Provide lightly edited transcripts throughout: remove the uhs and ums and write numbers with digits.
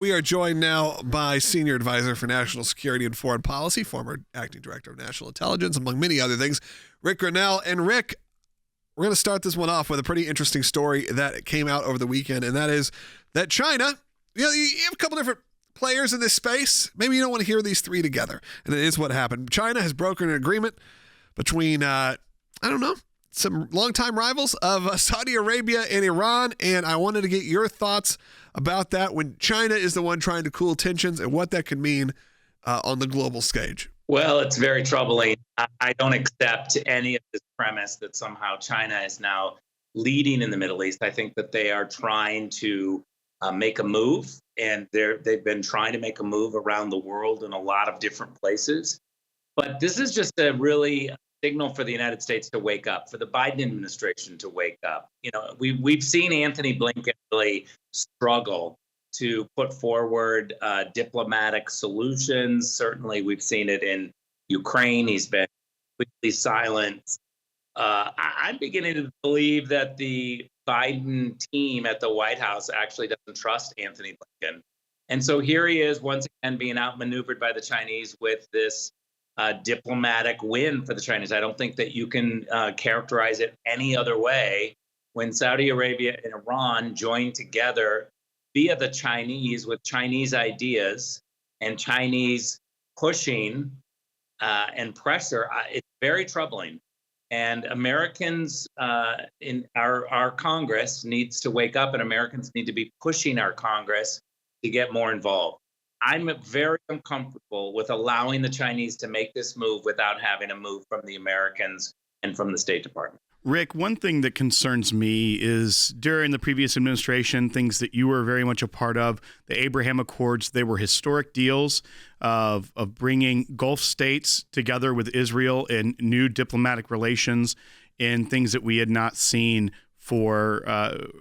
We are joined now by Senior Advisor for National Security and Foreign Policy, former Acting Director of National Intelligence, among many other things, Rick Grenell. And Rick, we're going to start this one off with a pretty interesting story that came out over the weekend, and that is that China, you have a couple different players in this space. Maybe you don't want to hear these three together, and it is what happened. China has broken an agreement between, some longtime rivals of Saudi Arabia and Iran, and I wanted to get your thoughts about that when China is the one trying to cool tensions and what that could mean on the global stage. Well, it's very troubling. I don't accept any of this premise that somehow China is now leading in the Middle East. I think that they are trying to make a move, and they've been trying to make a move around the world in a lot of different places. But this is just a really signal for the United States to wake up, for the Biden administration to wake up. You know, we've seen Antony Blinken really struggle to put forward diplomatic solutions. Certainly, we've seen it in Ukraine. He's been completely silent. I'm beginning to believe that the Biden team at the White House actually doesn't trust Antony Blinken. And so here he is once again being outmaneuvered by the Chinese with this diplomatic win for the Chinese. I don't think that you can characterize it any other way when Saudi Arabia and Iran joined together via the Chinese with Chinese ideas and Chinese pushing and pressure. It's very troubling. And Americans in our Congress needs to wake up, and Americans need to be pushing our Congress to get more involved. I'm very uncomfortable with allowing the Chinese to make this move without having a move from the Americans and from the State Department. Rick, one thing that concerns me is during the previous administration, things that you were very much a part of, the Abraham Accords, they were historic deals of bringing Gulf states together with Israel in new diplomatic relations in things that we had not seen for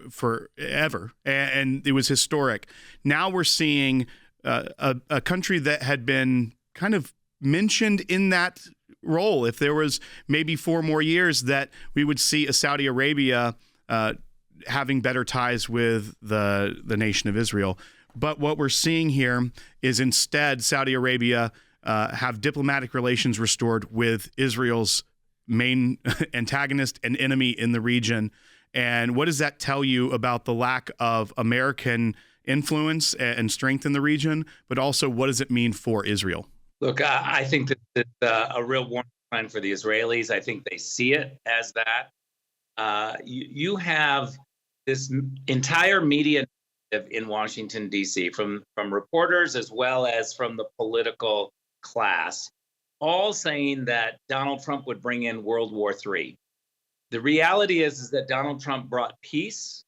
forever. And it was historic. Now we're seeing a country that had been kind of mentioned in that role. If there was maybe 4 more years that we would see a Saudi Arabia having better ties with the nation of Israel. But what we're seeing here is instead Saudi Arabia have diplomatic relations restored with Israel's main antagonist and enemy in the region. And what does that tell you about the lack of American influence and strength in the region, but also what does it mean for Israel? Look, I think that it's a real warning sign for the Israelis. I think they see it as that. You have this entire media in Washington, D.C., from reporters as well as from the political class, all saying that Donald Trump would bring in World War III. The reality is that Donald Trump brought peace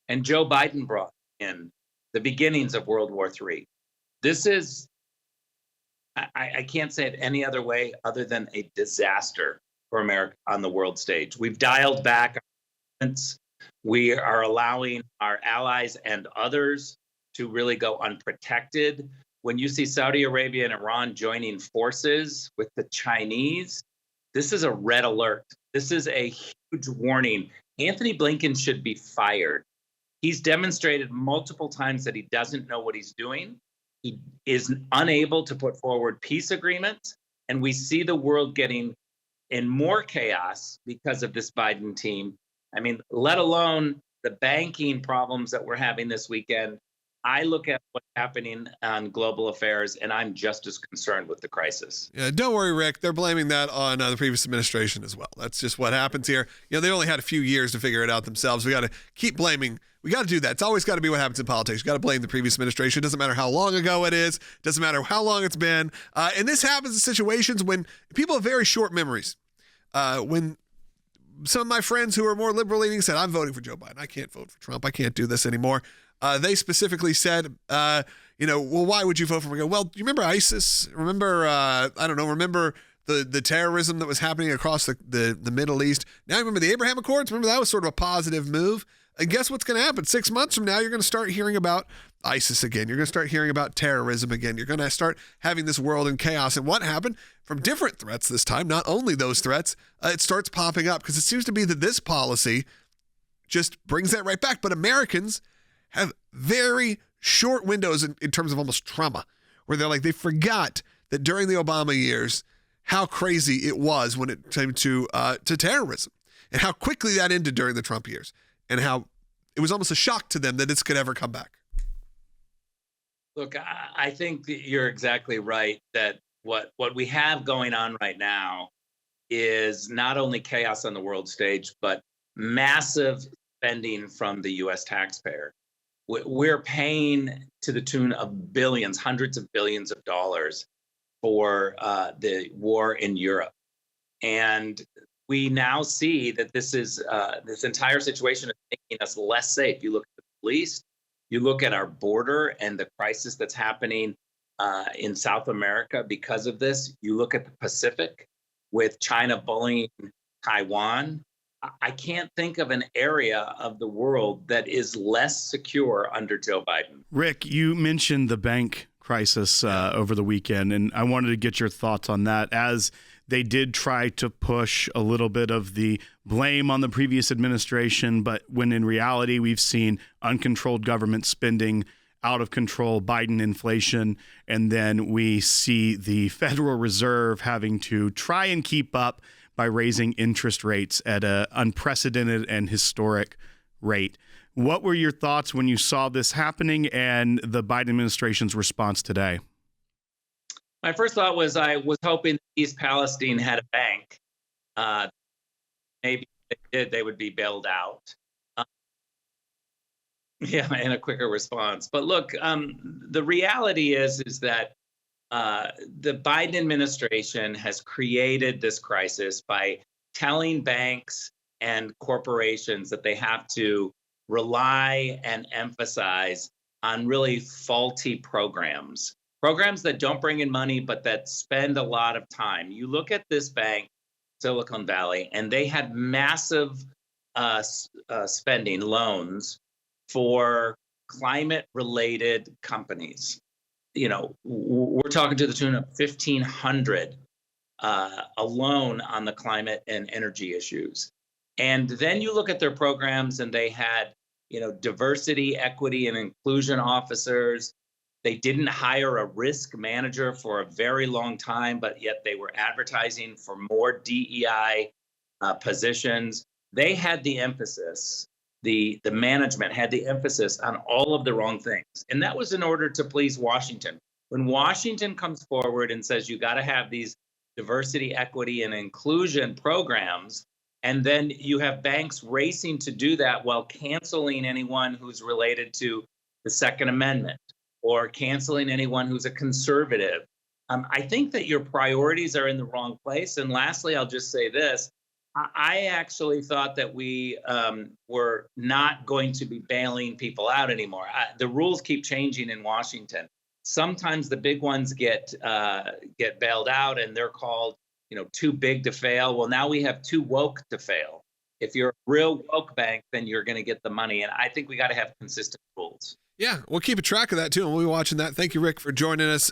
and Joe Biden brought in the beginnings of World War III. This is, I can't say it any other way other than a disaster for America on the world stage. We've dialed back. We are allowing our allies and others to really go unprotected. When you see Saudi Arabia and Iran joining forces with the Chinese, this is a red alert. This is a huge warning. Antony Blinken should be fired. He's demonstrated multiple times that he doesn't know what he's doing. He is unable to put forward peace agreements. And we see the world getting in more chaos because of this Biden team. I mean, let alone the banking problems that we're having this weekend. I look at what's happening on global affairs, and I'm just as concerned with the crisis. Yeah, don't worry, Rick. They're blaming that on the previous administration as well. That's just what happens here. You know, they only had a few years to figure it out themselves. We got to keep blaming. We got to do that. It's always got to be what happens in politics. You got to blame the previous administration. It doesn't matter how long ago it is. It doesn't matter how long it's been. And this happens in situations when people have very short memories. When some of my friends who are more liberal leaning said, I'm voting for Joe Biden. I can't vote for Trump. I can't do this anymore. They specifically said, well, why would you vote for me? Well, do you remember ISIS? Remember, remember the terrorism that was happening across the Middle East? Now remember the Abraham Accords? Remember that was sort of a positive move? And guess what's going to happen? 6 months from now, you're going to start hearing about ISIS again. You're going to start hearing about terrorism again. You're going to start having this world in chaos. And what happened? From different threats this time, not only those threats, it starts popping up because it seems to be that this policy just brings that right back. But Americans have very short windows in terms of almost trauma, where they're like, they forgot that during the Obama years, how crazy it was when it came to terrorism, and how quickly that ended during the Trump years, and how it was almost a shock to them that this could ever come back. Look, I think that you're exactly right that what we have going on right now is not only chaos on the world stage, but massive spending from the U.S. taxpayer. We're paying to the tune of billions, hundreds of billions of dollars for the war in Europe. And we now see that this entire situation is making us less safe. You look at the police, you look at our border and the crisis that's happening in South America because of this. You look at the Pacific with China bullying Taiwan. I can't think of an area of the world that is less secure under Joe Biden. Rick, you mentioned the bank crisis over the weekend, and I wanted to get your thoughts on that, as they did try to push a little bit of the blame on the previous administration, but when in reality we've seen uncontrolled government spending, out of control Biden inflation, and then we see the Federal Reserve having to try and keep up by raising interest rates at an unprecedented and historic rate. What were your thoughts when you saw this happening and the Biden administration's response today? My first thought was I was hoping East Palestine had a bank. Maybe if they did, they would be bailed out. And a quicker response. But look, the reality is that the Biden administration has created this crisis by telling banks and corporations that they have to rely and emphasize on really faulty programs that don't bring in money, but that spend a lot of time. You look at this bank, Silicon Valley, and they had massive spending loans for climate-related companies. You know, we're talking to the tune of 1,500 alone on the climate and energy issues. And then you look at their programs, and they had, diversity, equity, and inclusion officers. They didn't hire a risk manager for a very long time, but yet they were advertising for more DEI positions. They had the emphasis. The management had the emphasis on all of the wrong things. And that was in order to please Washington. When Washington comes forward and says you got to have these diversity, equity, and inclusion programs, and then you have banks racing to do that while canceling anyone who's related to the Second Amendment or canceling anyone who's a conservative, I think that your priorities are in the wrong place. And lastly, I'll just say this. I actually thought that we were not going to be bailing people out anymore. The rules keep changing in Washington. Sometimes the big ones get bailed out, and they're called, too big to fail. Well, now we have too woke to fail. If you're a real woke bank, then you're going to get the money. And I think we got to have consistent rules. Yeah, we'll keep a track of that too, and we'll be watching that. Thank you, Rick, for joining us.